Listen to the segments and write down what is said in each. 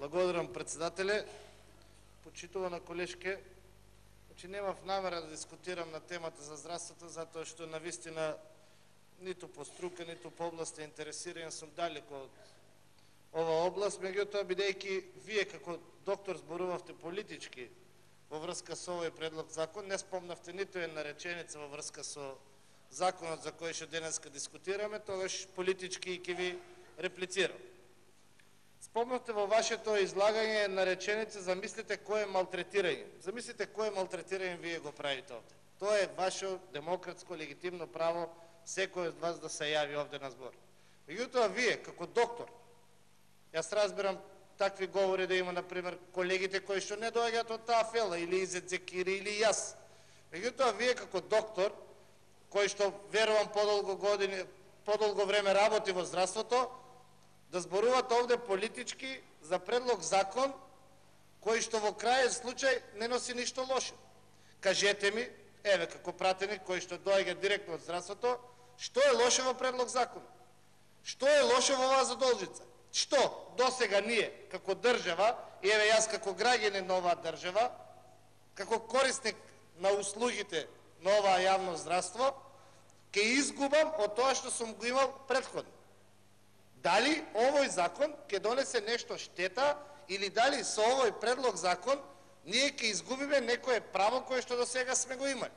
Благодарам, председателе. Почитувана колежке, че немав намера да дискутирам на темата за здравството, затоа што навистина ниту по струка, ниту по област интересиран сум далеко од ова област, меѓутоа бидејќи вие како доктор зборувавте политички во врска со овој предлог закон, не спомнавте ниту една реченица во врска со законот за кој што денеска дискутираме, тогаш политички ќе ви реплицирам. Спомнавте во вашето излагање на реченица, замислите кое е малтретирање. Замислите кое малтретирање вие го правите овде. Тоа е ваше демократско легитимно право секој од вас да се јави овде на збор. Меѓутоа вие како доктор, јас разбирам такви говори да има, например, колегите кои што не доаѓаат од таа фела, или Изет Зекири, или јас. Меѓутоа вие како доктор, кој што верувам подолго време работи во здравството, да зборувате овде политички за предлог закон кој што во крајен случај не носи ништо лошо. Кажете ми, еве како пратеник кој што доаѓа директно од здравството, што е лошо во предлог закон? Што е лошо во оваа задолжица? Што досега ние како држава, и еве јас како граѓанин на оваа држава, како корисник на услугите на оваа јавно здравство, ќе изгубам од тоа што сум го имал претходно? Дали овој закон ќе донесе нешто штета или дали со овој предлог закон ние ќе изгубиме некое право кое што до сега сме го имали?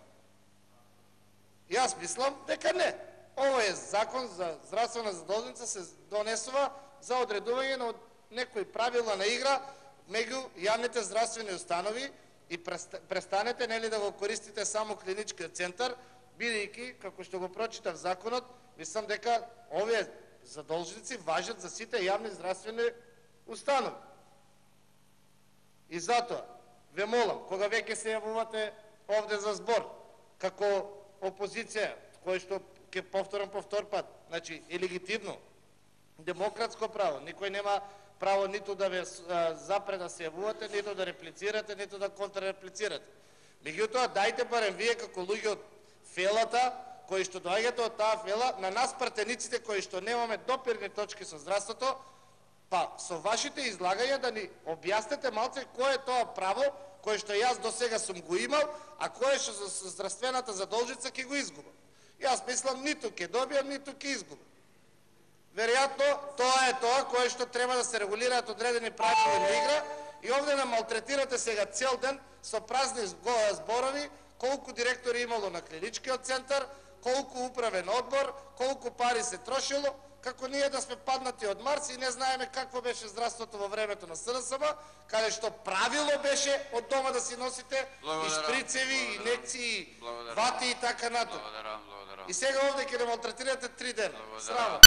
Јас мислам дека не. Овој закон за здравствена задолжница се донесува за одредување на некои правила на игра меѓу јавните здравствени установи и престанете нели да го користите само клиничкиот центар, бидејќи како што го прочитав законот, мислам дека овие задолжници важат за сите јавни здравствени установи. И затоа ве молам, кога веќе се јавувате овде за збор, како опозиција, кој што ќе повторам по втор пат, значи е легитимно, демократско право, никој нема право ниту да ве запре да се јавувате, ниту да реплицирате, ниту да контрреплицирате. Меѓутоа, дајте барем вие како луѓе од фелата, кои што доаѓате од таа фела, на нас пратениците кои што немаме допирни точки со здравството, па со вашите излагања да ни објаснете малце кое е тоа право кое што јас до сега сум го имал, а кое што со здравствената задолжица ќе го изгубам. Јас мислам ниту ќе добијам, ниту ќе изгубам. Веројатно тоа е тоа кое што треба да се регулираат одредени правила на игра и овде не малтретирате сега цел ден со празни зборови колку директори имало на клиничкиот центар, колку управен одбор, колку пари се трошило, како ние да сме паднати од Марс и не знаеме какво беше здравството во времето на СДСМ, каде што правило беше од дома да си носите и шприцеви, инекции, вати и така натаму. И сега овде ќе не малтретирате 3 дена. Срамо.